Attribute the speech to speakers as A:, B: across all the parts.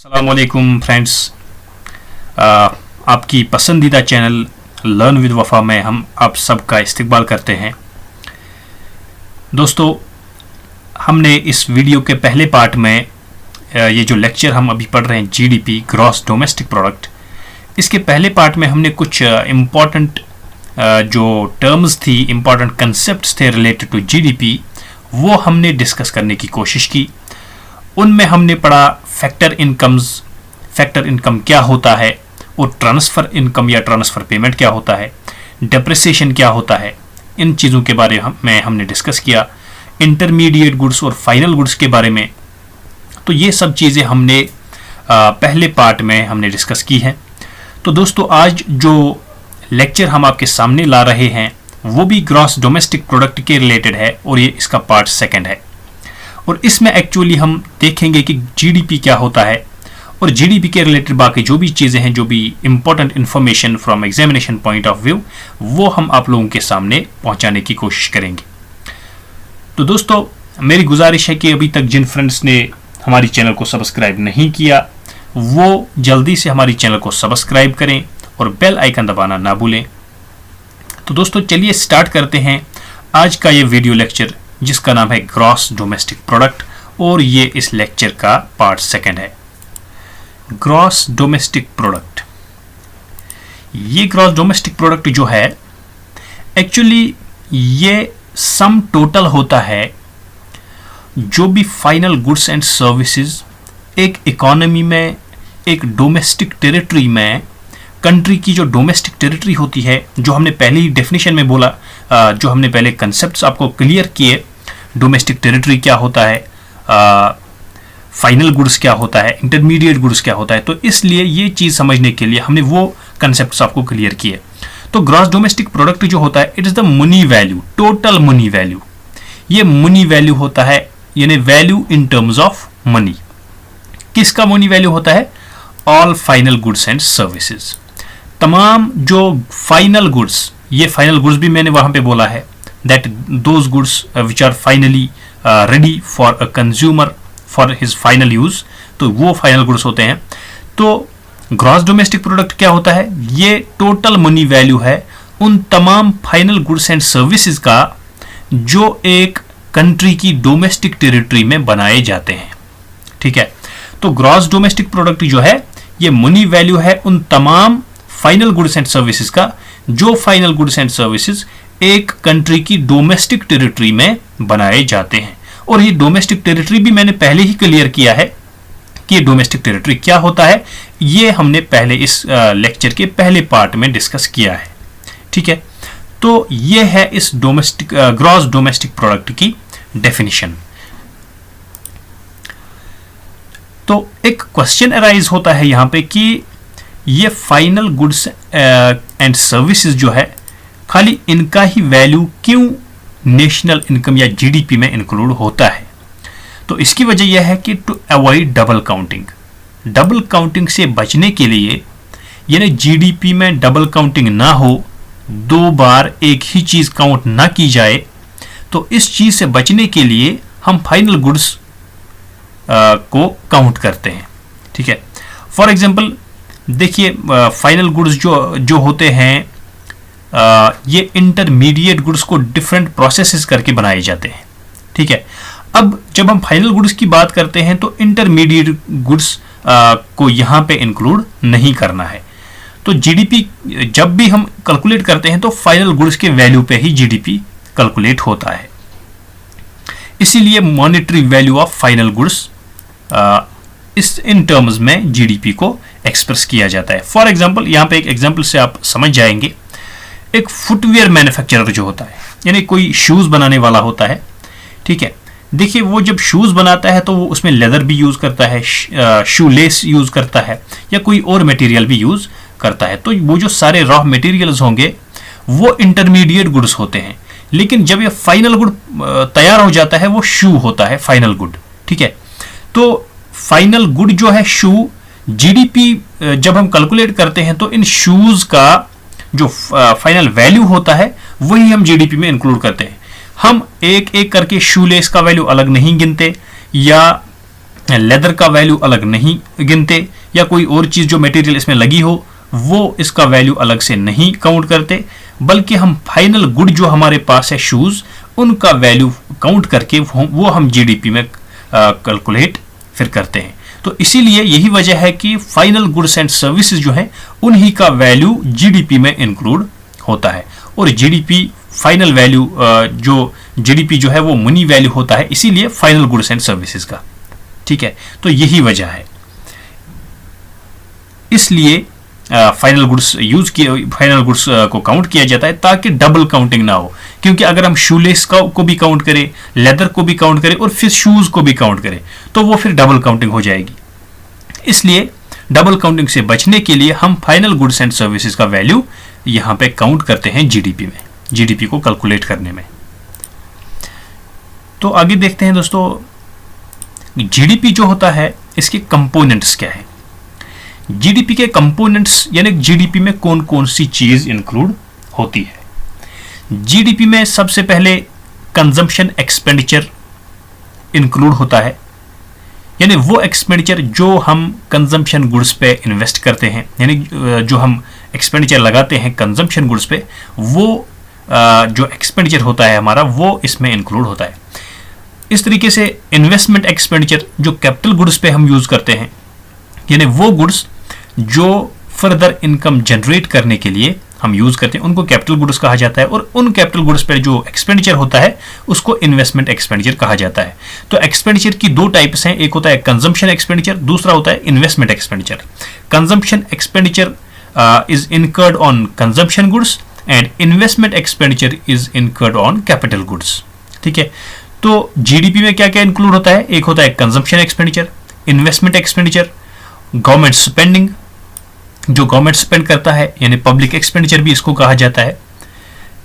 A: अस्सलामुअलैकुम फ्रेंड्स, आपकी पसंदीदा चैनल लर्न विद वफा में हम आप सबका इस्तकबाल करते हैं। दोस्तों, हमने इस वीडियो के पहले पार्ट में ये जो लेक्चर हम अभी पढ़ रहे हैं जीडीपी ग्रॉस डोमेस्टिक प्रोडक्ट, इसके पहले पार्ट में हमने कुछ इम्पॉर्टेंट जो टर्म्स थी, इम्पॉर्टेंट कंसेप्ट्स थे रिलेटेड टू जीडीपी, वो हमने डिस्कस करने की कोशिश की। उनमें हमने पढ़ा फैक्टर इनकम क्या होता है, और ट्रांसफ़र इनकम या ट्रांसफ़र पेमेंट क्या होता है, डेप्रिसिएशन क्या होता है, इन चीज़ों के बारे में हमने डिस्कस किया। इंटरमीडिएट गुड्स और फाइनल गुड्स के बारे में, तो ये सब चीज़ें हमने पहले पार्ट में हमने डिस्कस की हैं। तो दोस्तों, आज जो लेक्चर हम आपके सामने ला रहे हैं वो भी ग्रॉस डोमेस्टिक प्रोडक्ट के रिलेटेड है, और ये इसका पार्ट सेकंड है। और इसमें एक्चुअली हम देखेंगे कि जीडीपी क्या होता है, और जीडीपी के रिलेटेड बाकी जो भी चीज़ें हैं, जो भी important information from examination point of view, वो हम आप लोगों के सामने पहुंचाने की कोशिश करेंगे। तो दोस्तों, मेरी गुजारिश है कि अभी तक जिन फ्रेंड्स ने हमारी चैनल को सब्सक्राइब नहीं किया, वो जल्दी से हमारी चैनल को सब्सक्राइब करें और बेल आइकन दबाना ना भूलें। तो दोस्तों, चलिए स्टार्ट करते हैं आज का ये वीडियो लेक्चर, जिसका नाम है ग्रॉस डोमेस्टिक प्रोडक्ट, और ये इस लेक्चर का पार्ट सेकंड है। ग्रॉस डोमेस्टिक प्रोडक्ट, ये ग्रॉस डोमेस्टिक प्रोडक्ट जो है, एक्चुअली ये सम टोटल होता है जो भी फाइनल गुड्स एंड सर्विसेज एक इकोनॉमी में, एक डोमेस्टिक टेरिटरी में, कंट्री की जो डोमेस्टिक टेरिटरी होती है, जो हमने पहले ही डेफिनेशन में बोला, जो हमने पहले कंसेप्ट्स आपको क्लियर किए, डोमेस्टिक टेरिटरी क्या होता है, फाइनल गुड्स क्या होता है, इंटरमीडिएट गुड्स क्या होता है। तो इसलिए ये चीज़ समझने के लिए हमने वो कंसेप्ट्स आपको क्लियर किए। तो ग्रॉस डोमेस्टिक प्रोडक्ट जो होता है, it is the money value, total money value. ये मनी वैल्यू होता है, यानी value in terms of money. किसका मनी वैल्यू होता है? All final goods and services, तमाम जो फाइनल गुड्स, ये फाइनल गुड्स भी मैंने वहां पे बोला है, that those goods which are finally ready for a consumer for his final use, तो वो फाइनल गुड्स होते हैं। तो ग्रॉस डोमेस्टिक प्रोडक्ट क्या होता है? ये टोटल मनी वैल्यू है उन तमाम फाइनल गुड्स एंड सर्विसेज का जो एक कंट्री की डोमेस्टिक टेरिटरी में बनाए जाते हैं। ठीक है, तो ग्रॉस डोमेस्टिक प्रोडक्ट जो है, ये मनी वैल्यू है उन तमाम फाइनल गुड्स एंड सर्विसेज का जो फाइनल गुड्स एंड सर्विसेज एक कंट्री की डोमेस्टिक टेरिटरी में बनाए जाते हैं। और ये डोमेस्टिक टेरिटरी भी मैंने पहले ही क्लियर किया है कि ये डोमेस्टिक टेरिटरी क्या होता है, ये हमने पहले इस लेक्चर के पहले पार्ट में डिस्कस किया है। ठीक है, तो ये है इस डोमेस्टिक ग्रॉस डोमेस्टिक प्रोडक्ट की डेफिनेशन। तो एक क्वेश्चन अराइज होता है यहां पे कि ये फाइनल गुड्स एंड सर्विसेज जो है, खाली इनका ही वैल्यू क्यों नेशनल इनकम या जीडीपी में इंक्लूड होता है? तो इसकी वजह यह है कि टू अवॉइड डबल काउंटिंग से बचने के लिए, यानी जीडीपी में डबल काउंटिंग ना हो, दो बार एक ही चीज काउंट ना की जाए, तो इस चीज से बचने के लिए हम फाइनल गुड्स को काउंट करते हैं। ठीक है, फॉर एग्जांपल देखिए, फाइनल गुड्स जो होते हैं, ये इंटरमीडिएट गुड्स को डिफरेंट प्रोसेसेस करके बनाए जाते हैं। ठीक है, अब जब हम फाइनल गुड्स की बात करते हैं तो इंटरमीडिएट गुड्स को यहाँ पे इंक्लूड नहीं करना है। तो जीडीपी जब भी हम कैलकुलेट करते हैं तो फाइनल गुड्स के वैल्यू पे ही जीडीपी कैलकुलेट होता है। इसीलिए monetary value of final goods in terms में जीडीपी को एक्सप्रेस किया जाता है। फॉर एग्जांपल, यहाँ पे एक एग्जांपल से आप समझ जाएंगे। एक फुटवेयर मैन्युफैक्चरर जो होता है, यानी कोई शूज बनाने वाला होता है। ठीक है, देखिए, वो जब शूज बनाता है तो वो उसमें लेदर भी यूज करता है, शू लेस यूज करता है, या कोई और मटेरियल भी यूज करता है। तो वो जो सारे रॉ मटेरियल्स होंगे वो इंटरमीडिएट गुड्स होते हैं। लेकिन जब ये फाइनल गुड तैयार हो जाता है, वो शू होता है फाइनल गुड। ठीक है, तो फाइनल गुड जो है शू, जीडीपी जब हम कैलकुलेट करते हैं तो इन शूज का जो फाइनल वैल्यू होता है वही हम जीडीपी में इंक्लूड करते हैं। हम एक एक करके शू लेस का वैल्यू अलग नहीं गिनते, या लेदर का वैल्यू अलग नहीं गिनते, या कोई और चीज़ जो मटेरियल इसमें लगी हो वो इसका वैल्यू अलग से नहीं काउंट करते, बल्कि हम फाइनल गुड जो हमारे पास है शूज़, उनका वैल्यू काउंट करके वो हम जीडीपी में कैलकुलेट फिर करते हैं। तो इसीलिए यही वजह है कि फाइनल गुड्स एंड सर्विसेज जो है उन्हीं का वैल्यू जीडीपी में इंक्लूड होता है। और जीडीपी फाइनल वैल्यू जो जीडीपी जो है वो मनी वैल्यू होता है, इसीलिए फाइनल गुड्स एंड सर्विसेज का। ठीक है, तो यही वजह है, इसलिए फाइनल गुड्स यूज किए, फाइनल गुड्स को काउंट किया जाता है ताकि डबल काउंटिंग ना हो। क्योंकि अगर हम शूलेस को भी काउंट करें, लेदर को भी काउंट करें और फिर शूज को भी काउंट करें तो वो फिर डबल काउंटिंग हो जाएगी। इसलिए डबल काउंटिंग से बचने के लिए हम फाइनल गुड्स एंड सर्विसेज का वैल्यू यहां पे काउंट करते हैं जीडीपी में, जीडीपी को कैलकुलेट करने में। तो आगे देखते हैं दोस्तों, जीडीपी जो होता है इसके कंपोनेंट्स क्या है। जीडीपी के कंपोनेंट्स यानी जीडीपी में कौन कौन सी चीज इंक्लूड होती है। जीडीपी में सबसे पहले कंजम्पशन एक्सपेंडिचर इंक्लूड होता है, यानी वो एक्सपेंडिचर जो हम कंजम्पशन गुड्स पे इन्वेस्ट करते हैं, यानी जो हम एक्सपेंडिचर लगाते हैं कंजम्पशन गुड्स पे, वो जो एक्सपेंडिचर होता है हमारा वो इसमें इंक्लूड होता है। इस तरीके से इन्वेस्टमेंट एक्सपेंडिचर जो कैपिटल गुड्स पे हम यूज करते हैं, यानी वो गुड्स जो फर्दर इनकम जनरेट करने के लिए हम यूज करते हैं, उनको कैपिटल गुड्स कहा जाता है। और उन कैपिटल गुड्स पर जो एक्सपेंडिचर होता है उसको इन्वेस्टमेंट एक्सपेंडिचर कहा जाता है। तो एक्सपेंडिचर की दो टाइप्स हैं, एक होता है कंजम्पशन एक्सपेंडिचर, दूसरा होता है investment expenditure. Consumption expenditure is incurred on consumption goods and investment expenditure is incurred on capital goods. ठीक है, तो जीडीपी में क्या क्या इंक्लूड होता है, एक होता है consumption expenditure, investment expenditure, government spending जो गवर्नमेंट स्पेंड करता है यानी पब्लिक एक्सपेंडिचर भी इसको कहा जाता है,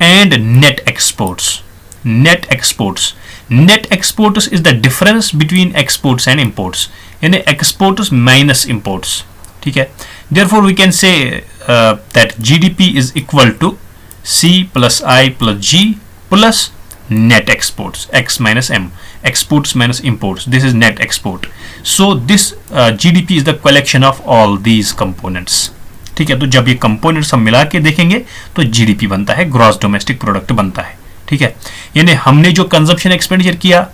A: and net exports. Net exports, net exports is the difference between exports and imports, यानी एक्सपोर्ट्स माइनस इंपोर्ट्स। ठीक है, therefore we can say that GDP is equal to C plus I plus G plus net exports, x minus m, exports minus imports, this is net export. So this GDP is the collection of all these components. ठीक है, तो जब ये components हम मिला के देखेंगे तो जीडीपी बनता है, ग्रॉस डोमेस्टिक प्रोडक्ट बनता है। ठीक है, यानी हमने जो कंजम्पशन एक्सपेंडिचर किया,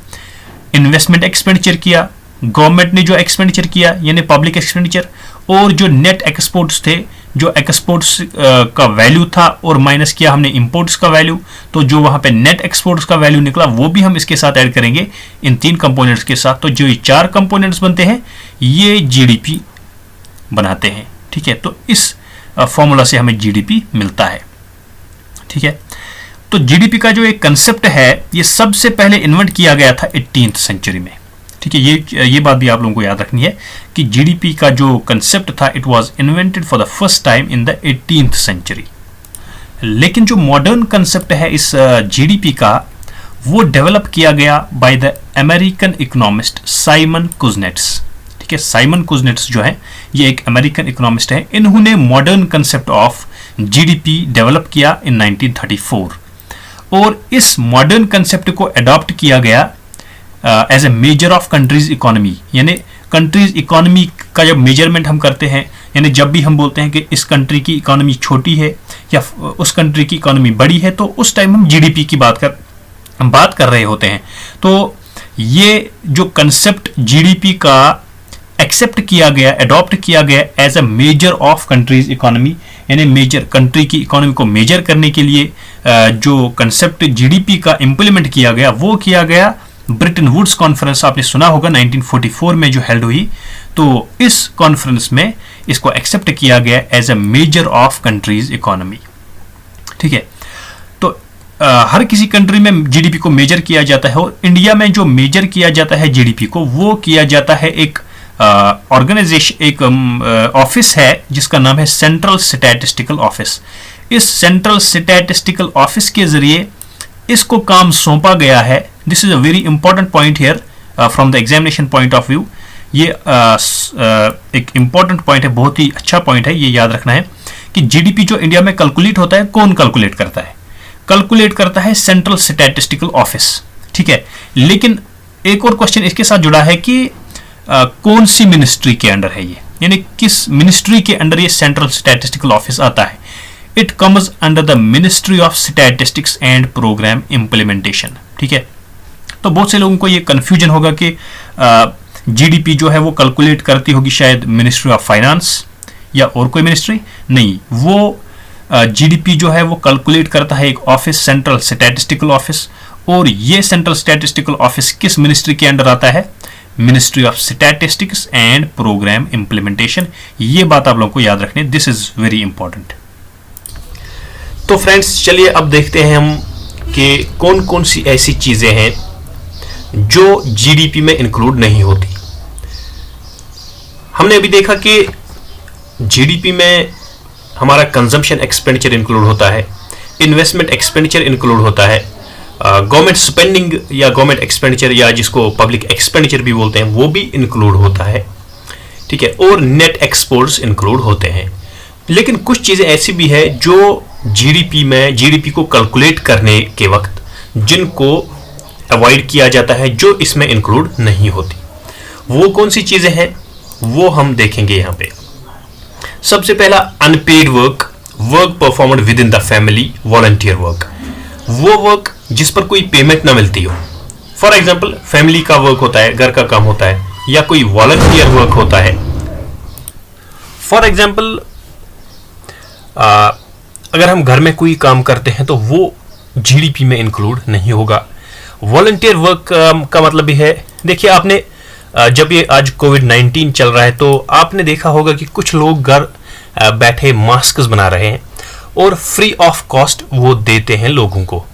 A: इन्वेस्टमेंट एक्सपेंडिचर किया, गवर्नमेंट ने जो एक्सपेंडिचर किया यानी पब्लिक एक्सपेंडिचर, और जो नेट एक्सपोर्ट्स थे, जो एक्सपोर्ट्स का वैल्यू था और माइनस किया हमने इंपोर्ट्स का वैल्यू, तो जो वहां पे नेट एक्सपोर्ट्स का वैल्यू निकला वो भी हम इसके साथ ऐड करेंगे इन तीन कंपोनेंट्स के साथ। तो जो ये चार कंपोनेंट्स बनते हैं ये जीडीपी बनाते हैं। ठीक है, तो इस फॉर्मूला से हमें जीडीपी मिलता है। ठीक है, तो जीडीपी का जो एक कंसेप्ट है ये सबसे पहले इन्वेंट किया गया था 18th सेंचुरी में। ठीक है, ये बात भी आप लोगों को याद रखनी है कि जीडीपी का जो कंसेप्ट था it was invented for the first time in the 18th century. लेकिन जो मॉडर्न कंसेप्ट है इस जीडीपी का वो डेवलप किया गया by the American economist Simon Kuznets. ठीक है, साइमन कुजनेट्स जो है ये एक अमेरिकन इकोनॉमिस्ट है, इन्होंने modern concept of GDP develop किया इन 1934 और इस मॉडर्न कंसेप्ट को अडॉप्ट किया गया as a measure of countries economy. यानी कंट्रीज इकोनॉमी का जब मेजरमेंट हम करते हैं, यानी जब भी हम बोलते हैं कि इस कंट्री की इकोनॉमी छोटी है या उस कंट्री की इकोनॉमी बड़ी है, तो उस टाइम हम जीडीपी की बात कर रहे होते हैं। तो ये जो कंसेप्ट जीडीपी का एक्सेप्ट किया गया, अडॉप्ट किया गया as a measure of countries economy, यानी मेजर कंट्री की इकोनॉमी को मेजर करने के लिए जो कंसेप्ट जीडीपी का इंप्लीमेंट किया गया वो किया गया ब्रिटन वुड्स कॉन्फ्रेंस, आपने सुना होगा 1944 में जो हेल्ड हुई। तो इस कॉन्फ्रेंस में इसको एक्सेप्ट किया गया as a measure of countries economy. ठीक है, तो हर किसी कंट्री में जीडीपी को मेजर किया जाता है और इंडिया में जो मेजर किया जाता है जीडीपी को वो किया जाता है एक ऑर्गेनाइजेशन, एक ऑफिस है जिसका नाम है सेंट्रल स्टैटिस्टिकल ऑफिस। इस सेंट्रल स्टैटिस्टिकल ऑफिस के जरिए इसको काम सौंपा गया है। This is a very important point here from the examination point of view. ये एक इंपॉर्टेंट पॉइंट है, बहुत ही अच्छा पॉइंट है, ये याद रखना है कि जीडीपी जो इंडिया में कैलकुलेट होता है कौन कैलकुलेट करता है, कैलकुलेट करता है सेंट्रल स्टैटिस्टिकल ऑफिस। ठीक है, लेकिन एक और क्वेश्चन इसके साथ जुड़ा है कि कौन सी मिनिस्ट्री के अंडर है ये, यानी किस मिनिस्ट्री के अंडर ये सेंट्रल स्टैटिस्टिकल ऑफिस आता है। It comes under the ministry of statistics and programme implementation. ठीक है, तो बहुत से लोगों को ये कंफ्यूजन होगा कि जीडीपी जो है वो कैलकुलेट करती होगी शायद मिनिस्ट्री ऑफ फाइनेंस या और कोई मिनिस्ट्री। नहीं, वो जीडीपी जो है वो कैलकुलेट करता है एक ऑफिस, सेंट्रल स्टैटिस्टिकल ऑफिस, और ये सेंट्रल स्टैटिस्टिकल ऑफिस किस मिनिस्ट्री के अंडर आता है, ministry of statistics and programme implementation. ये बात आप लोगों को याद रखनी, दिस इज वेरी इंपॉर्टेंट।
B: तो फ्रेंड्स चलिए अब देखते हैं हम कि कौन कौन सी ऐसी चीजें हैं जो जीडीपी में इंक्लूड नहीं होती। हमने अभी देखा कि जीडीपी में हमारा कंजम्पशन एक्सपेंडिचर इंक्लूड होता है, इन्वेस्टमेंट एक्सपेंडिचर इंक्लूड होता है, गवर्नमेंट स्पेंडिंग या गवर्नमेंट एक्सपेंडिचर या जिसको पब्लिक एक्सपेंडिचर भी बोलते हैं वो भी इंक्लूड होता है। ठीक है, और नेट एक्सपोर्ट्स इंक्लूड होते हैं। लेकिन कुछ चीजें ऐसी भी है जो जीडीपी को कैलकुलेट करने के वक्त जिनको अवॉइड किया जाता है, जो इसमें इंक्लूड नहीं होती। वो कौन सी चीजें हैं वो हम देखेंगे यहाँ पे। सबसे पहला unpaid work performed within the family, volunteer work, वो वर्क जिस पर कोई पेमेंट ना मिलती हो। फॉर एग्जाम्पल फैमिली का वर्क होता है, घर का काम होता है, या कोई वॉलंटियर वर्क होता है। फॉर एग्जाम्पल अगर हम घर में कोई काम करते हैं तो वो जीडीपी में इंक्लूड नहीं होगा। वॉलंटियर वर्क का मतलब भी है, देखिए आपने जब ये आज कोविड-19 चल रहा है तो आपने देखा होगा कि कुछ लोग घर बैठे मास्क बना रहे हैं और फ्री ऑफ कॉस्ट वो देते हैं लोगों को,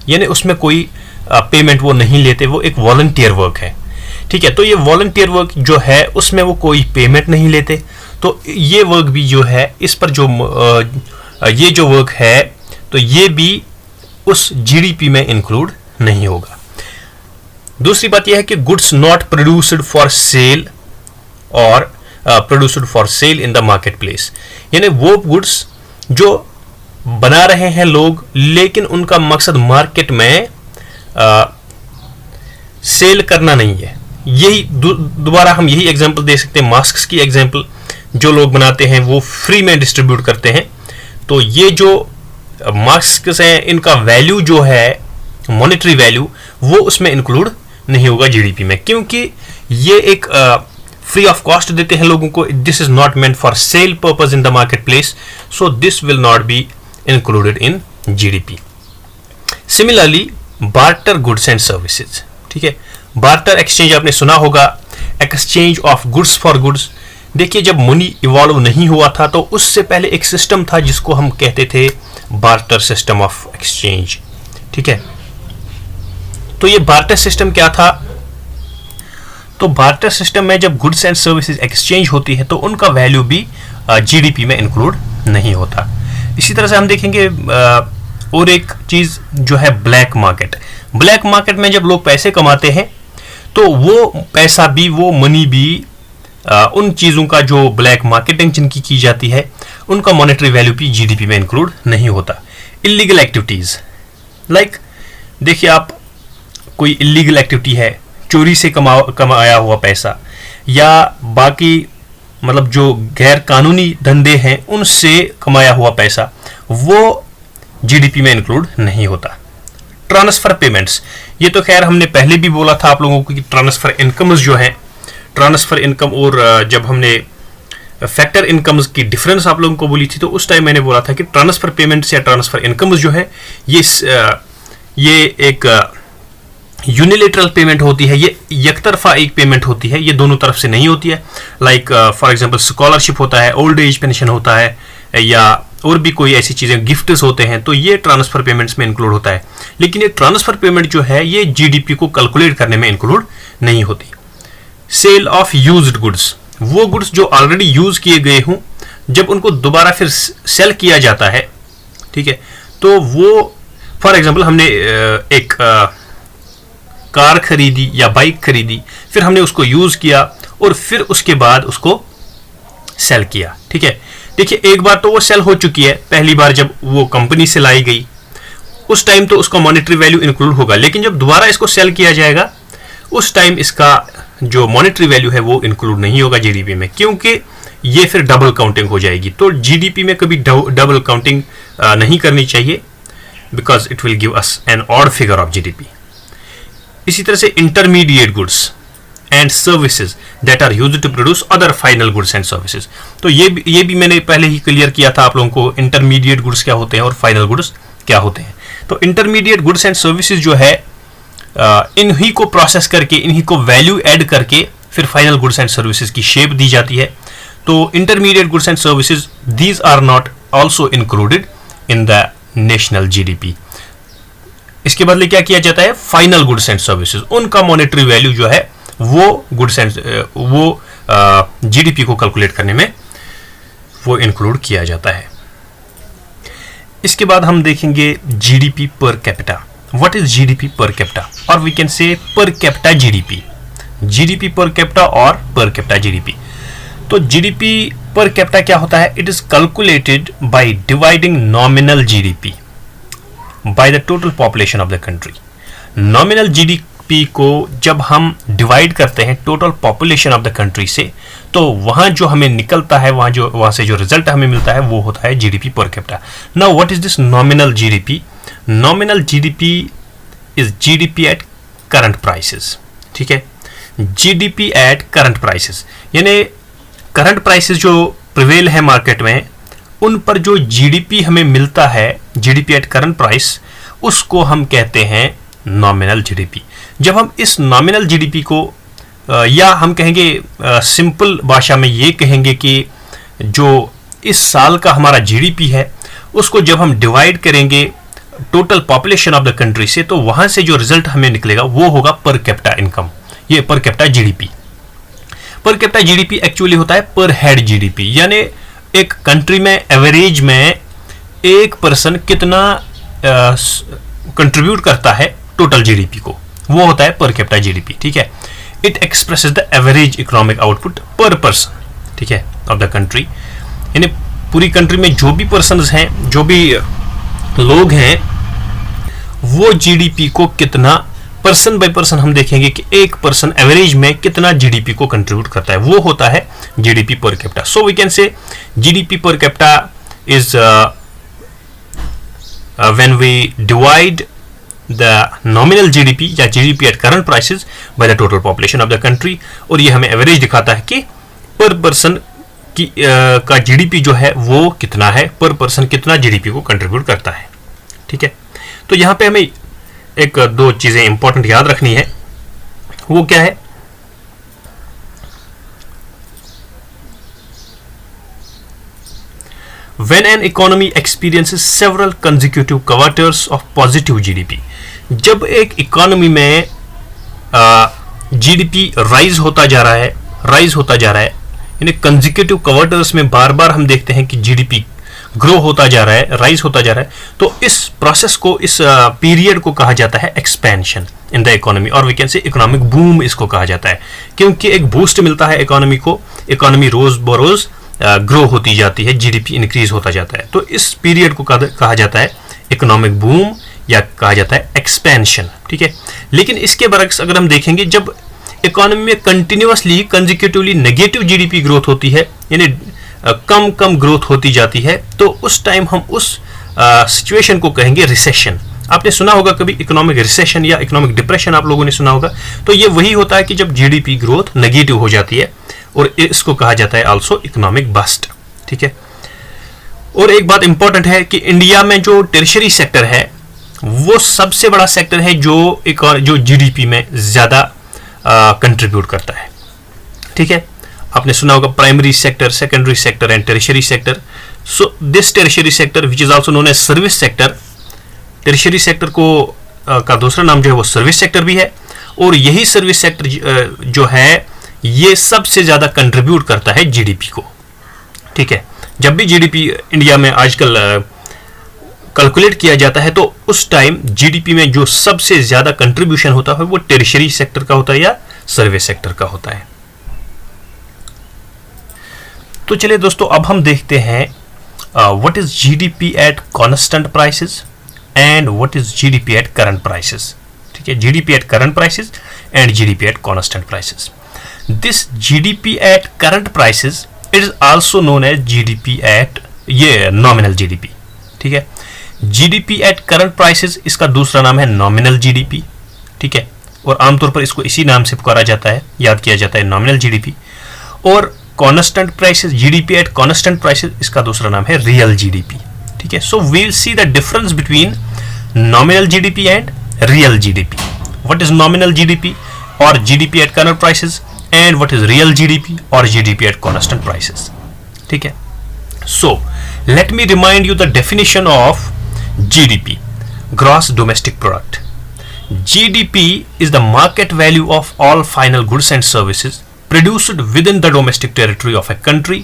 B: यानी उसमें कोई पेमेंट वो नहीं लेते, वो एक वॉलंटियर वर्क है। ठीक है, तो ये वॉलंटियर वर्क जो है उसमें वो कोई पेमेंट नहीं लेते, तो ये वर्क भी जो है इस पर जो ये जो वर्क है तो ये भी उस जीडीपी में इंक्लूड नहीं होगा। दूसरी बात यह है कि goods not produced for sale और produced for sale in the market place, यानी वो गुड्स जो बना रहे हैं लोग लेकिन उनका मकसद मार्केट में सेल करना नहीं है। यही दोबारा हम यही एग्जांपल दे सकते हैं, मास्क की एग्जांपल, जो लोग बनाते हैं वो फ्री में डिस्ट्रीब्यूट करते हैं। तो ये जो मास्क हैं इनका वैल्यू जो है, मॉनेटरी वैल्यू, वो उसमें इंक्लूड नहीं होगा जीडीपी में, क्योंकि ये एक फ्री ऑफ कॉस्ट देते हैं लोगों को। This is not meant for sale purpose in the market place, so this will not be included in GDP. Similarly barter goods and services, ठीक है, बार्टर एक्सचेंज आपने सुना होगा, exchange of goods for goods. देखिए जब money evolve नहीं हुआ था तो उससे पहले एक सिस्टम था जिसको हम कहते थे बार्टर सिस्टम ऑफ एक्सचेंज। ठीक है, तो ये बार्टर सिस्टम क्या था? तो बार्टर सिस्टम में जब गुड्स एंड सर्विसेज एक्सचेंज होती है तो उनका वैल्यू भी जीडीपी में इंक्लूड नहीं होता। इसी तरह से हम देखेंगे और एक चीज जो है ब्लैक मार्केट। ब्लैक मार्केट में जब लोग पैसे कमाते हैं तो वो पैसा भी, वो मनी भी उन चीजों का जो ब्लैक मार्केटिंग जिनकी की जाती है उनका मॉनेटरी वैल्यू भी जीडीपी में इंक्लूड नहीं होता। इलीगल एक्टिविटीज, लाइक देखिए आप कोई इलीगल एक्टिविटी है, चोरी से कमाया हुआ पैसा या बाकी मतलब जो गैर कानूनी धंधे हैं उनसे कमाया हुआ पैसा, वो जीडीपी में इंक्लूड नहीं होता। ट्रांसफर पेमेंट्स, ये तो खैर हमने पहले भी बोला था आप लोगों को कि ट्रांसफर इनकम्स जो है, ट्रांसफर इनकम और जब हमने फैक्टर इनकम्स की डिफरेंस आप लोगों को बोली थी तो उस टाइम मैंने बोला था कि ट्रांसफर पेमेंट्स या ट्रांसफर इनकम्स जो है ये एक यूनिलेटरल पेमेंट होती है, ये एक तरफा एक पेमेंट होती है, ये दोनों तरफ से नहीं होती है। लाइक फॉर एग्जांपल स्कॉलरशिप होता है, ओल्ड एज पेंशन होता है, या और भी कोई ऐसी चीजें, गिफ्ट्स होते हैं, तो ये ट्रांसफर पेमेंट्स में इंक्लूड होता है। लेकिन ये ट्रांसफर पेमेंट जो है ये जीडीपी को कैलकुलेट करने में इंक्लूड नहीं होती। सेल ऑफ यूज्ड गुड्स, वो गुड्स जो ऑलरेडी यूज किए गए हों, जब उनको दोबारा फिर सेल किया जाता है, ठीक है, तो वो फॉर एग्जांपल हमने एक कार खरीदी या बाइक खरीदी, फिर हमने उसको यूज किया और फिर उसके बाद उसको सेल किया। ठीक है, देखिए एक बार तो वो सेल हो चुकी है, पहली बार जब वो कंपनी से लाई गई उस टाइम तो उसका मॉनेटरी वैल्यू इंक्लूड होगा, लेकिन जब दोबारा इसको सेल किया जाएगा उस टाइम इसका जो मॉनेटरी वैल्यू है वो इंक्लूड नहीं होगा जीडीपी में, क्योंकि ये फिर डबल काउंटिंग हो जाएगी। तो जीडीपी में कभी डबल काउंटिंग नहीं करनी चाहिए, because it will give us an odd figure of GDP. इसी तरह से intermediate goods and services that are used to produce other final goods and services. तो ये भी मैंने पहले ही क्लियर किया था आप लोगों को, इंटरमीडिएट गुड्स क्या होते हैं और फाइनल गुड्स क्या होते हैं। तो इंटरमीडिएट गुड्स एंड सर्विसेज जो है इन्हीं को प्रोसेस करके, इन्हीं को वैल्यू ऐड करके फिर फाइनल गुड्स एंड सर्विसेज की शेप दी जाती है। तो intermediate goods and services, these are not also included in the national GDP. इसके बदले क्या किया जाता है, फाइनल गुड्स एंड सर्विसेज, उनका मॉनेटरी वैल्यू जो है वो गुड्स एंड वो जीडीपी को कैलकुलेट करने में वो इंक्लूड किया जाता है। इसके बाद हम देखेंगे GDP per capita. What is GDP per capita, और we can say per capita GDP, GDP per capita और पर कैपिटा जीडीपी। तो जीडीपी पर कैपिटा क्या होता है, it is calculated by dividing nominal GDP by the total population of the country. Nominal GDP को जब हम divide करते हैं total population of the country से, तो वहां जो हमें निकलता है, वहां से जो रिजल्ट हमें मिलता है वो होता है GDP per capita. Now what is this nominal GDP? Nominal GDP is GDP at current prices. ठीक है, जीडीपी एट करंट प्राइसेस, यानी करंट प्राइसेस जो प्रिवेल है मार्केट में, उन पर जो जीडीपी हमें मिलता है, जीडीपी एट करंट प्राइस, उसको हम कहते हैं नॉमिनल जीडीपी। जब हम इस नॉमिनल जीडीपी को या हम कहेंगे सिंपल भाषा में ये कहेंगे कि जो इस साल का हमारा जीडीपी है उसको जब हम डिवाइड करेंगे total population of the country से, तो वहां से जो रिजल्ट हमें निकलेगा वो होगा पर कैपिटा इनकम, ये पर capita GDP. Per capita GDP actually होता है पर हेड जीडीपी, यानी एक कंट्री में एवरेज में एक पर्सन कितना कंट्रीब्यूट करता है टोटल जीडीपी को, वो होता है पर कैपिटा जीडीपी। ठीक है, it expresses the average economic output पर पर्सन, ठीक है, ऑफ द कंट्री। यानी पूरी कंट्री में जो भी पर्सन हैं, जो भी लोग हैं, वो जीडीपी को कितना पर्सन बाय पर्सन हम देखेंगे कि एक पर्सन एवरेज में कितना जीडीपी को कंट्रीब्यूट करता है, वो होता है GDP per capita. So we can say GDP per capita is when we divide the nominal GDP या GDP at current prices by the total population of the country, और ये हमें एवरेज दिखाता है कि पर पर्सन की का जीडीपी जो है वो कितना है, पर पर्सन कितना जीडीपी को कंट्रीब्यूट करता है। ठीक है, तो यहाँ पे हमें एक दो चीजें इंपॉर्टेंट याद रखनी है, वो क्या है, when an economy experiences several consecutive quarters of positive GDP, जब एक इकोनॉमी में जीडीपी राइज होता जा रहा है, यानी कंसेक्यूटिव क्वार्टर्स में बार बार हम देखते हैं कि जीडीपी ग्रो होता जा रहा है, राइज होता जा रहा है, तो इस प्रोसेस को, इस पीरियड को कहा जाता है एक्सपेंशन इन द इकोनॉमी, और we can say economic boom इसको कहा जाता है, क्योंकि एक बूस्ट मिलता है इकोनॉमी को, इकोनॉमी रोज बरोज ग्रो होती जाती है, जीडीपी इंक्रीज होता जाता है। तो इस पीरियड को कहा जाता है इकोनॉमिक बूम या कहा जाता है एक्सपेंशन। ठीक है, लेकिन इसके बरक्स अगर हम देखेंगे, जब इकोनॉमी में continuously consecutively negative GDP growth होती है, यानी कम ग्रोथ होती जाती है, तो उस टाइम हम उस सिचुएशन को कहेंगे रिसेशन। आपने सुना होगा कभी इकोनॉमिक रिसेशन या इकोनॉमिक डिप्रेशन, आप लोगों ने सुना होगा। तो ये वही होता है कि जब जीडीपी ग्रोथ नेगेटिव हो जाती है, और इसको कहा जाता है आल्सो इकोनॉमिक बस्ट। ठीक है, और एक बात इंपॉर्टेंट है कि इंडिया में जो टेरिशरी सेक्टर है वो सबसे बड़ा सेक्टर है जो जीडीपी में ज्यादा कंट्रीब्यूट करता है। ठीक है, आपने सुना होगा primary sector, secondary sector and tertiary sector. So this tertiary sector which is also known as service sector, tertiary sector को का दूसरा नाम जो है वो सर्विस सेक्टर भी है, और यही सर्विस सेक्टर जो है ये सबसे ज्यादा कंट्रीब्यूट करता है जीडीपी को। ठीक है, जब भी जीडीपी इंडिया में आजकल कैलकुलेट किया जाता है, तो उस टाइम जीडीपी में जो सबसे ज्यादा कंट्रीब्यूशन होता है वो टेरिशरी सेक्टर का होता है या सर्विस सेक्टर का होता है। तो चलिए दोस्तों, अब हम देखते हैं what is GDP at constant prices and what is GDP at current prices. ठीक ठीक है, GDP at current prices and GDP at constant prices. This GDP at current prices it is also known as GDP at ये nominal GDP. ठीक है, GDP at current prices इसका दूसरा नाम है नॉमिनल जीडीपी. ठीक है, और आमतौर पर इसको इसी नाम से पुकारा जाता है, याद किया जाता है, नॉमिनल जीडीपी. और constant prices, GDP at constant prices, इसका दूसरा नाम है रियल जीडीपी. ठीक है, so we will see the difference between nominal GDP and real GDP. What is nominal GDP और GDP at current prices and what is real GDP और GDP at constant prices. ठीक है, so let me remind you the definition of GDP, gross domestic product. GDP is the market value of all final goods and services produced within the domestic territory of a country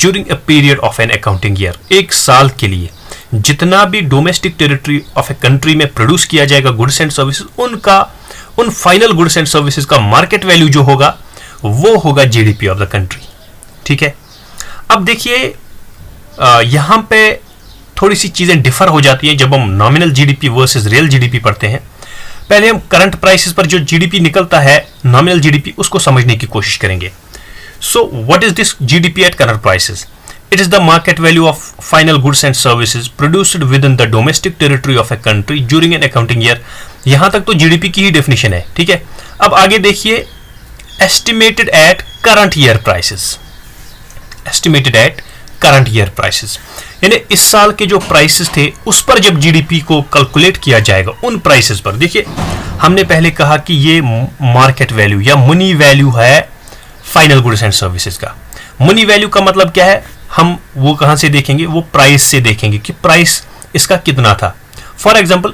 B: during a period of an accounting year. एक साल के लिए जितना भी domestic territory of a country में produce किया जाएगा goods and services, उनका उन फाइनल गुड्स एंड सर्विसेज का मार्केट वैल्यू जो होगा वो होगा जीडीपी ऑफ द कंट्री. ठीक है, अब देखिए यहां पे थोड़ी सी चीजें डिफर हो जाती हैं जब हम nominal GDP versus real GDP पढ़ते हैं. पहले हम करंट प्राइसेस पर जो जीडीपी निकलता है, नॉमिनल जीडीपी, उसको समझने की कोशिश करेंगे. So what is this GDP at current prices? It is the market value of final goods and services produced within the domestic territory of a country during an accounting year. यहां तक तो GDP की ही definition है. ठीक है, अब आगे देखिए, estimated at current year prices. Estimated at current year prices यानी इस साल के जो प्राइसेस थे उस पर जब जीडीपी को कैलकुलेट किया जाएगा, उन प्राइसेस पर. देखिए, हमने पहले कहा कि ये मार्केट वैल्यू या मनी वैल्यू है फाइनल गुड्स एंड सर्विसेज का. मनी वैल्यू का मतलब क्या है? हम वो कहां से देखेंगे? वो प्राइस से देखेंगे कि प्राइस इसका कितना था. फॉर एग्जाम्पल,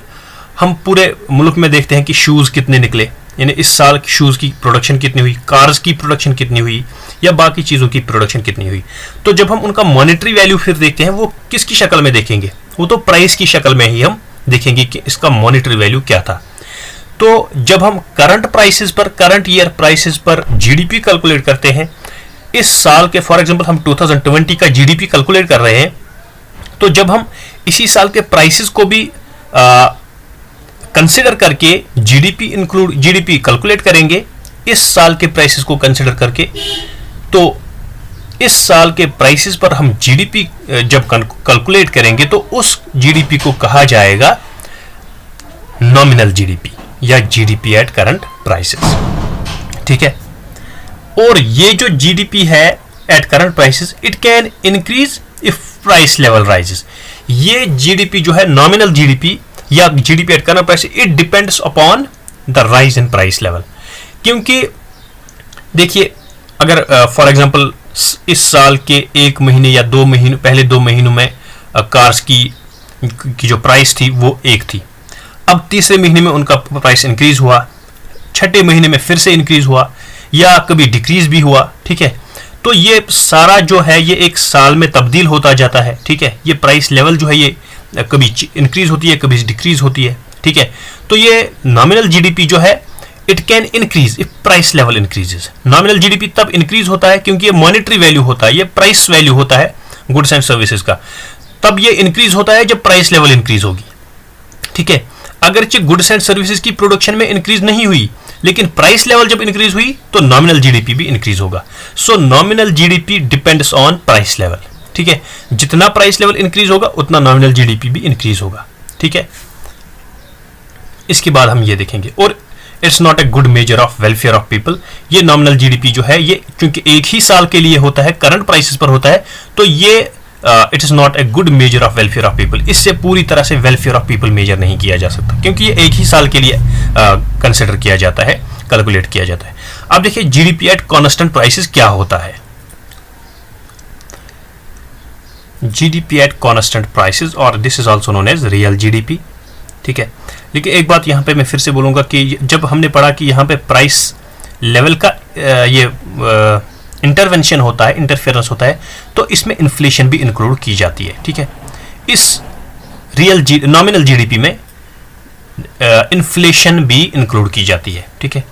B: हम पूरे मुल्क में देखते हैं कि शूज कितने निकले, यानी इस साल शूज की प्रोडक्शन कितनी हुई, कार्स की प्रोडक्शन कितनी हुई, या बाकी चीजों की प्रोडक्शन कितनी हुई. तो जब हम उनका मॉनेटरी वैल्यू फिर देखते हैं, वो किसकी शक्ल में देखेंगे? वो तो प्राइस की शक्ल में ही हम देखेंगे कि इसका मॉनेटरी वैल्यू क्या था. तो जब हम करंट प्राइसेस पर, करंट ईयर प्राइसेस पर जीडीपी कैलकुलेट करते हैं, इस साल के फॉर एग्जांपल हम 2020 का जीडीपी कैलकुलेट कर रहे हैं, तो जब हम इसी साल के प्राइसेस को भी कंसिडर करके जीडीपी कैलकुलेट करेंगे, इस साल के प्राइसेस को कंसिडर करके, तो इस साल के प्राइसेस पर हम जीडीपी जब कैलकुलेट करेंगे तो उस जीडीपी को कहा जाएगा नॉमिनल जीडीपी या जीडीपी एट करंट प्राइसेस. ठीक है, और ये जो जीडीपी है eight current prices, it can increase if price level rises. ये जीडीपी जो है नॉमिनल जीडीपी या GDP at current price, it depends upon the rise in price level. क्योंकि देखिए, अगर फॉर एग्जांपल इस साल के एक महीने या 2 महीने पहले 2 महीनों में कार्स की जो प्राइस थी वो एक थी, अब तीसरे महीने में उनका प्राइस इंक्रीज हुआ, छठे महीने में फिर से इंक्रीज हुआ, या कभी डिक्रीज भी हुआ. ठीक है, तो ये सारा जो है ये एक साल में तब्दील होता जाता है. ठीक है, ये प्राइस लेवल जो है ये कभी इंक्रीज होती है, कभी डिक्रीज होती है. ठीक है, तो ये नॉमिनल जीडीपी जो है it can increase if price level increases. Nominal GDP तब इंक्रीज होता है क्योंकि ये मॉनेटरी वैल्यू होता है, ये प्राइस वैल्यू होता है गुड्स एंड सर्विसेज का. तब ये इंक्रीज होता है जब प्राइस लेवल इंक्रीज होगी. ठीक है, अगरचे गुड्स एंड सर्विसेज की प्रोडक्शन में इंक्रीज नहीं हुई, लेकिन प्राइस लेवल जब इंक्रीज हुई तो नॉमिनल जीडीपी भी इंक्रीज होगा. सो nominal GDP depends on price level. ठीक है, जितना प्राइस लेवल इंक्रीज होगा उतना नॉमिनल जीडीपी भी इंक्रीज होगा. ठीक है, इसके बाद हम ये देखेंगे, और it's not a good measure of welfare of people. ये नॉमिनल जीडीपी जो है ये क्योंकि एक ही साल के लिए होता है, करंट प्राइसेस पर होता है, तो ये it is not a good measure of welfare of people. इससे पूरी तरह से वेलफेयर ऑफ पीपल मेजर नहीं किया जा सकता क्योंकि ये एक ही साल के लिए कंसिडर किया जाता है, कैलकुलेट किया जाता है. अब देखिए जीडीपी एट कांस्टेंट प्राइसेस क्या होता है. जीडीपी एट कांस्टेंट प्राइसेस, और this is also known as real GDP. ठीक है, लेकिन एक बात यहाँ पे मैं फिर से बोलूँगा कि जब हमने पढ़ा कि यहाँ पे प्राइस लेवल का ये इंटरवेंशन होता है, इंटरफेरेंस होता है, तो इसमें इन्फ्लेशन भी इंक्लूड की जाती है. ठीक है, इस नॉमिनल जीडीपी में इन्फ्लेशन भी इंक्लूड की जाती है. ठीक है,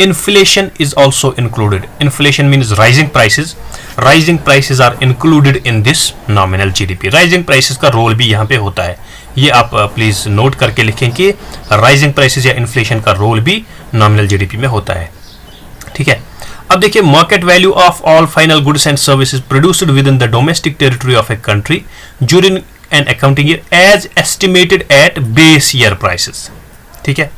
B: inflation is also included. Inflation means rising prices. Rising prices are included in this nominal GDP. Rising prices का रोल भी यहाँ पे होता है ये आप प्लीज नोट करके लिखें कि राइजिंग प्राइसेस या इन्फ्लेशन का रोल भी नॉमिनल जीडीपी में होता है। ठीक है, अब देखिए market value of all final goods and services produced within the domestic territory of a country during an accounting year as estimated at base year prices. ठीक है,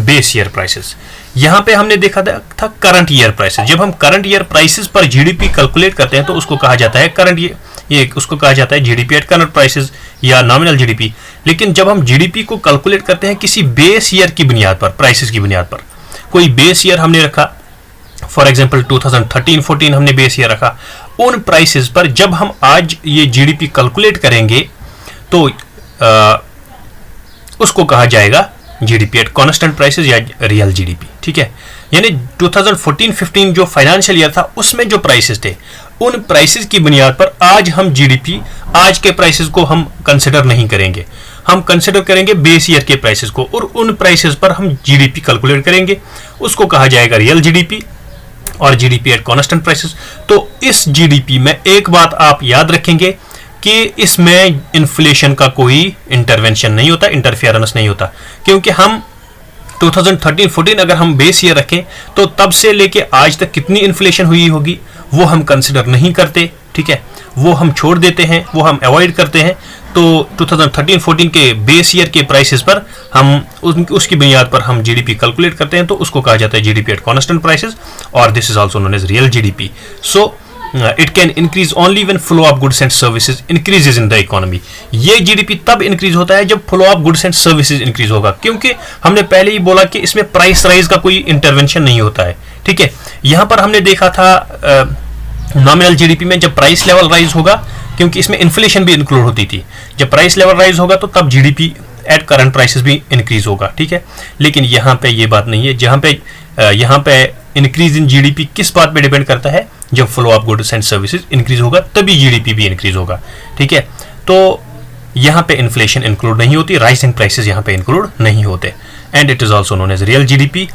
B: बेस ईयर प्राइसेस, यहां पे हमने देखा था करंट ईयर प्राइसेस। जब हम current year prices पर जीडीपी कैलकुलेट करते हैं तो उसको कहा जाता है करंट ईयर, ये उसको कहा जाता है जीडीपी एट करंट प्राइसेस या नॉमिनल जीडीपी। लेकिन जब हम जीडीपी को कैलकुलेट करते हैं किसी बेस ईयर की बुनियाद पर, प्राइसेस की बुनियाद पर, कोई बेस ईयर हमने रखा, फॉर एग्जांपल 2013-14 हमने बेस ईयर रखा, उन प्राइसेस पर जब हम आज ये जीडीपी कैलकुलेट करेंगे तो उसको कहा जाएगा जीडीपी एट कांस्टेंट प्राइसेस या रियल जीडीपी। ठीक है, यानी 2014-15 जो फाइनेंशियल ईयर था उसमें जो प्राइसेस थे उन प्राइसेस की बुनियाद पर आज हम जीडीपी, आज के प्राइसेस को हम कंसिडर नहीं करेंगे, हम कंसिडर करेंगे बेस ईयर के प्राइसेस को और उन प्राइसेस पर हम जीडीपी कैलकुलेट करेंगे, उसको कहा जाएगा रियल जीडीपी और जीडीपी एट कांस्टेंट प्राइसेस। तो इस जीडीपी में एक बात आप याद रखेंगे कि इसमें इन्फ्लेशन का कोई इंटरवेंशन नहीं होता, इंटरफेरेंस नहीं होता, क्योंकि हम 2013-14 अगर हम बेस ईयर रखें तो तब से लेके आज तक कितनी इन्फ्लेशन हुई होगी वो हम कंसिडर नहीं करते। ठीक है, वो हम छोड़ देते हैं, वो हम अवॉइड करते हैं। तो 2013-14 के बेस ईयर के प्राइसेस पर हम उसकी बुनियाद पर हम जीडीपी कैलकुलेट करते हैं तो उसको कहा जाता है जीडीपी एट कांस्टेंट प्राइसेस और this is also known as real GDP. So it can increase only when flow of goods and services increases in the economy. ये जीडीपी तब इंक्रीज होता है जब flow of goods and services increase होगा, क्योंकि हमने पहले ही बोला कि इसमें प्राइस राइज का कोई इंटरवेंशन नहीं होता है। ठीक है, यहां पर हमने देखा था नॉमिनल जीडीपी में जब प्राइस लेवल राइज होगा, क्योंकि इसमें इन्फ्लेशन भी इंक्लूड होती थी, जब प्राइस लेवल राइज होगा तो तब जीडीपी एट करंट प्राइसेस भी इंक्रीज होगा। ठीक है, लेकिन यहाँ पे ये बात नहीं है, यहाँ पे इंक्रीज इन जीडीपी किस बात पे डिपेंड करता है, जब flow of goods and services increase होगा तभी जीडीपी भी इंक्रीज होगा। ठीक है, तो यहाँ पे इन्फ्लेशन इंक्लूड नहीं होती, राइजिंग प्राइसेस यहाँ पे इंक्लूड नहीं होते and it is also known as real GDP.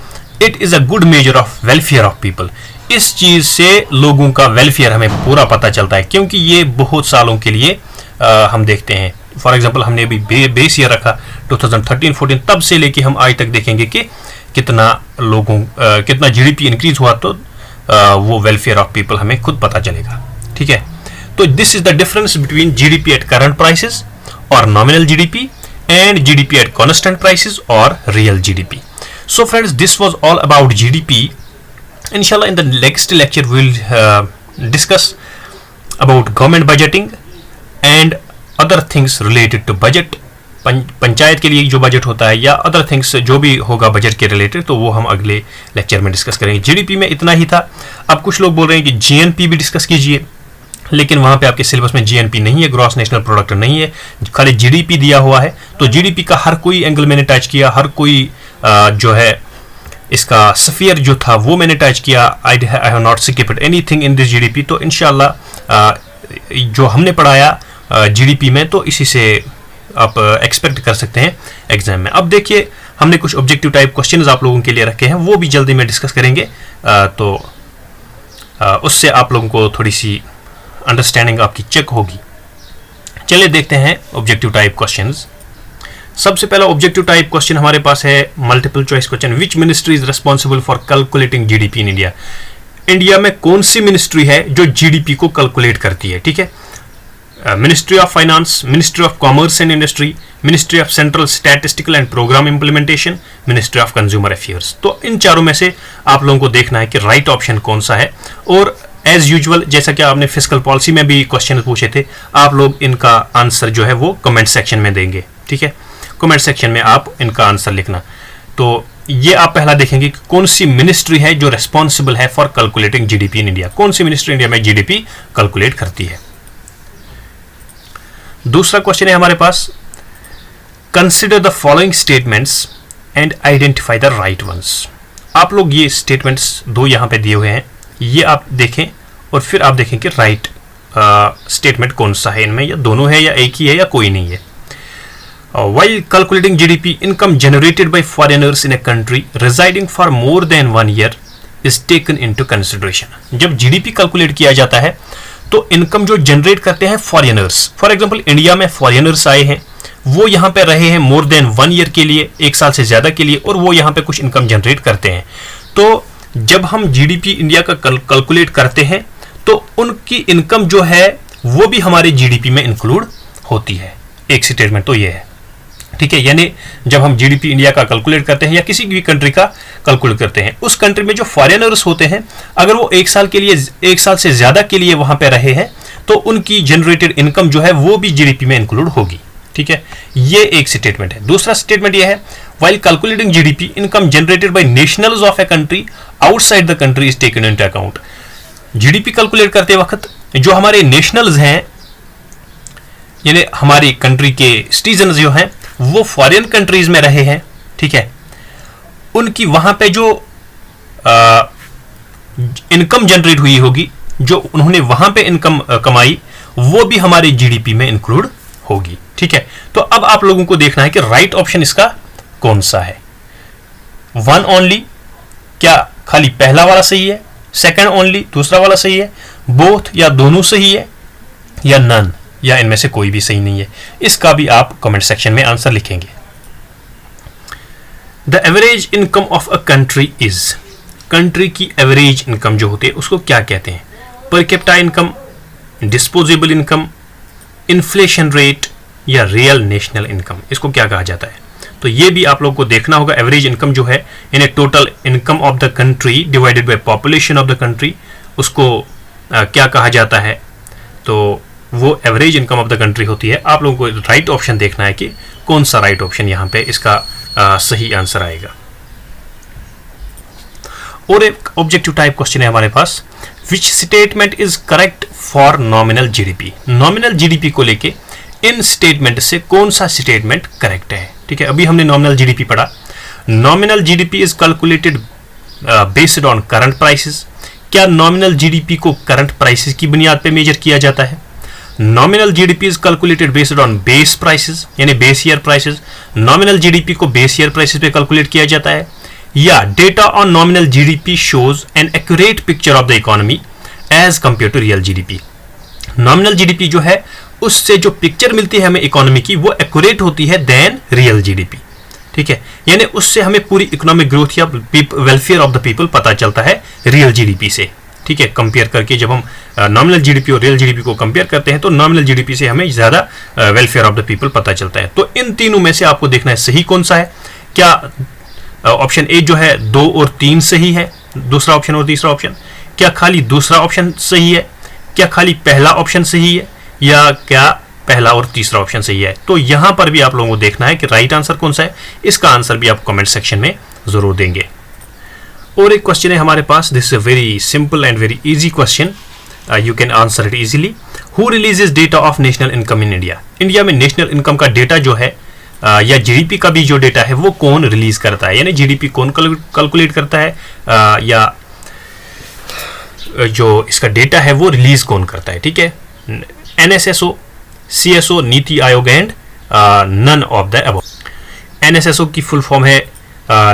B: It is a good measure of welfare of people. इस चीज से लोगों का वेलफेयर हमें पूरा पता चलता है, क्योंकि ये बहुत सालों के लिए हम देखते हैं। फॉर एग्जांपल हमने अभी बेस ईयर रखा 2013-14, तब से लेके हम आज तक देखेंगे कि कितना जीडीपी इंक्रीज हुआ, तो वो वेलफेयर ऑफ पीपल हमें खुद पता चलेगा। ठीक है, तो this is the difference between GDP at current prices और nominal GDP and GDP at constant prices और real GDP. So friends, this was all about GDP. Inshallah, in the next lecture we will discuss about government budgeting and other things related to budget. Panchayat के लिए जो budget होता है या other things जो भी होगा बजट के रिलेटेड, तो वो हम अगले लेक्चर में डिस्कस करेंगे। जीडीपी में इतना ही था। अब कुछ लोग बोल रहे हैं कि जीएनपी भी डिस्कस कीजिए, लेकिन वहाँ पे आपके सिलेबस में जीएनपी नहीं है, ग्रॉस नेशनल प्रोडक्ट नहीं है, खाली जीडीपी दिया हुआ है। तो जीडीपी का हर कोई एंगल मैंने टच किया, हर कोई जो है इसका स्फीयर जो था वो मैंने टच किया। I have not skipped anything in this GDP. तो इंशाल्लाह जो हमने पढ़ाया जीडीपी में, तो इसी से आप एक्सपेक्ट कर सकते हैं एग्जाम में। अब देखिए, हमने कुछ ऑब्जेक्टिव टाइप क्वेश्चंस आप लोगों के लिए रखे हैं, वो भी जल्दी में डिस्कस करेंगे, तो उससे आप लोगों को थोड़ी सी अंडरस्टैंडिंग आपकी चेक होगी। चलिए देखते हैं ऑब्जेक्टिव टाइप क्वेश्चंस। सबसे पहला ऑब्जेक्टिव टाइप क्वेश्चन हमारे पास है multiple choice question. Which ministry is responsible for calculating GDP in India? India में कौन सी मिनिस्ट्री है जो जीडीपी को कैलकुलेट करती है? ठीक है, ministry of finance, ministry of commerce and industry, ministry of central statistical and programme implementation, ministry of consumer affairs. तो इन चारों में से आप लोगों को देखना है कि राइट ऑप्शन कौन सा है। और एज यूजुअल, जैसा कि आपने फिस्कल पॉलिसी में भी क्वेश्चन पूछे थे, आप लोग इनका आंसर जो है वो कमेंट सेक्शन में देंगे। ठीक है, कमेंट सेक्शन में आप इनका आंसर लिखना। तो ये आप पहला देखेंगे कि कौन सी मिनिस्ट्री है जो रेस्पॉन्सिबल है for calculating GDP in India, कौन सी मिनिस्ट्री इंडिया में जीडीपी कैलकुलेट करती है। दूसरा क्वेश्चन है हमारे पास, consider the following statements and identify the right ones. आप लोग ये स्टेटमेंट्स दो यहां पे दिए हुए हैं, ये आप देखें और फिर आप देखें कि राइट स्टेटमेंट कौन सा है इनमें, या दोनों है या एक ही है या कोई नहीं है। While calculating GDP, income generated by foreigners in a country residing for more than 1 year is taken into consideration. जब GDP कैलकुलेट किया जाता है तो इनकम जो जनरेट करते हैं फॉरेनर्स, फॉर एग्जांपल इंडिया में फॉरेनर्स आए हैं, वो यहाँ पे रहे हैं मोर देन 1 ईयर के लिए, 1 साल से ज्यादा के लिए, और वो यहाँ पे कुछ इनकम जनरेट करते हैं। तो जब हम जीडीपी इंडिया का कैलकुलेट करते हैं तो उनकी इनकम जो है वो भी हमारे जीडीपी में इंक्लूड होती है। एक स्टेटमेंट तो ये है, ठीक है। यानी जब हम जीडीपी इंडिया का कैलकुलेट करते हैं या किसी भी कंट्री का कैलकुलेट करते हैं, उस कंट्री में जो फॉरेनर्स होते हैं अगर वो 1 साल के लिए, 1 साल से ज्यादा के लिए वहां पे रहे हैं तो उनकी जनरेटेड इनकम जो है वो भी जीडीपी में इंक्लूड होगी, ठीक है। ये एक स्टेटमेंट है। दूसरा स्टेटमेंट ये है, while calculating GDP, income generated by nationals of a country outside the country is taken into account। GDP calculate करते वक्त जो हमारे नेशनल्स हैं, यानी हमारी कंट्री के सिटीजन जो हैं वो फॉरेन कंट्रीज में रहे हैं, ठीक है, उनकी वहां पे जो इनकम जनरेट हुई होगी, जो उन्होंने वहां पे इनकम कमाई, वो भी हमारे जीडीपी में इंक्लूड होगी, ठीक है। तो अब आप लोगों को देखना है कि राइट ऑप्शन इसका कौन सा है। 1 ओनली, क्या खाली पहला वाला सही है, सेकंड ओनली दूसरा वाला सही है, बोथ या दोनों सही है, या नन, या इनमें से कोई भी सही नहीं है। इसका भी आप कमेंट सेक्शन में आंसर लिखेंगे। The average income of a country is, country की एवरेज इनकम जो होती है उसको क्या कहते हैं? Per capita income, disposable income, inflation rate, या रियल नेशनल इनकम, इसको क्या कहा जाता है? तो ये भी आप लोगों को देखना होगा। एवरेज इनकम जो है in a total income of the country divided by population of the country, उसको क्या कहा जाता है? तो वो average income of the country होती है। आप लोगों को राइट ऑप्शन देखना है कि कौन सा राइट ऑप्शन यहाँ पे इसका सही आंसर आएगा। और एक ऑब्जेक्टिव टाइप क्वेश्चन है हमारे पास, which statement is correct for nominal GDP? Nominal GDP को लेके इन स्टेटमेंट से कौन सा स्टेटमेंट करेक्ट है? ठीक है, अभी हमने नॉमिनल जीडीपी पढ़ा। Nominal GDP is calculated based on current prices. क्या नॉमिनल जीडीपी को करंट प्राइसेस की बुनियाद पे मेजर किया जाता है? Nominal GDP is calculated based on base prices, यानी base year prices. Nominal GDP को बेस ईयर प्राइसेस पे कैलकुलेट किया जाता है। या data on nominal GDP shows an accurate picture of the economy as compare to real GDP. Nominal GDP जो है उससे जो पिक्चर मिलती है हमें इकोनॉमी की वो एक्यूरेट होती है देन रियल जीडीपी, ठीक है। यानी उससे हमें पूरी इकोनॉमिक ग्रोथ या वेलफेयर ऑफ द पीपल पता चलता है रियल जीडीपी से, ठीक है। कंपेयर करके जब हम नॉमिनल जीडीपी और रियल जीडीपी को कंपेयर करते हैं तो नॉमिनल जीडीपी से हमें ज्यादा वेलफेयर ऑफ द पीपल पता चलता है। तो इन तीनों में से आपको देखना है सही कौन सा है। क्या ऑप्शन ए जो है 2 और 3 सही है, दूसरा ऑप्शन और तीसरा ऑप्शन? क्या खाली दूसरा ऑप्शन सही है? क्या खाली पहला ऑप्शन सही है? या क्या पहला और तीसरा ऑप्शन सही है? तो यहां पर भी आप लोगों को देखना है कि राइट आंसर कौन सा है। इसका आंसर भी आप कमेंट सेक्शन में जरूर देंगे। और एक क्वेश्चन है हमारे पास, this is a very simple and very easy question, you can answer it easily. Who releases data of national income in India? India में नेशनल इनकम का डेटा जो है या जीडीपी का भी जो डेटा है वो कौन रिलीज करता है? यानी जीडीपी कौन कैलकुलेट करता है या जो इसका डेटा है वो रिलीज कौन करता है, ठीक है। NSSO, CSO, Niti Aayog and none of the above. NSSO की फुल फॉर्म है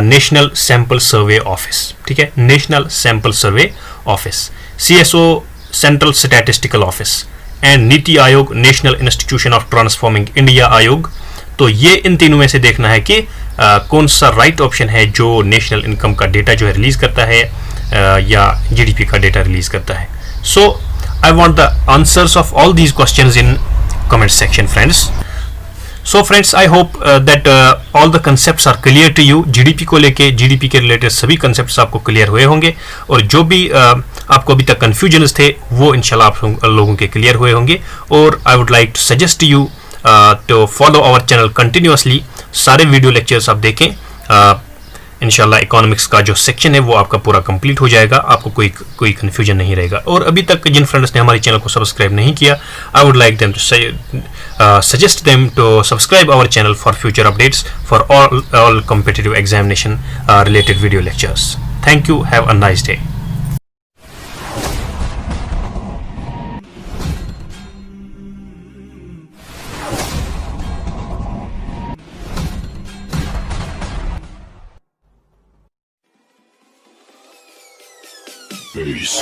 B: नेशनल सैंपल सर्वे ऑफिस, ठीक है, national sample survey office. CSO central statistical office and Niti Aayog national institution of transforming India Aayog. तो ये इन तीनों में से देखना है कि कौन सा राइट ऑप्शन है जो नेशनल इनकम का डेटा जो है रिलीज करता है या जीडीपी का डेटा रिलीज करता है। सो I want the answers of all these questions in comment section, friends. So friends, I hope that all the concepts are clear to you. GDP को लेके, GDP के रिलेटेड सभी concepts आपको clear हुए होंगे और जो भी आपको अभी तक confusions थे वो इंशाल्लाह आप लोगों के क्लियर हुए होंगे। और I would like to suggest you to follow our channel continuously. सारे वीडियो लेक्चर्स आप देखें। इंशाल्लाह इकोनॉमिक्स का जो सेक्शन है वो आपका पूरा कंप्लीट हो जाएगा, आपको कोई कंफ्यूजन नहीं रहेगा। और अभी तक जिन फ्रेंड्स ने हमारे चैनल को सब्सक्राइब नहीं किया, I would like them to suggest them to subscribe our channel for future updates for all competitive examination related video lectures. Thank you, have a nice day.
C: Peace.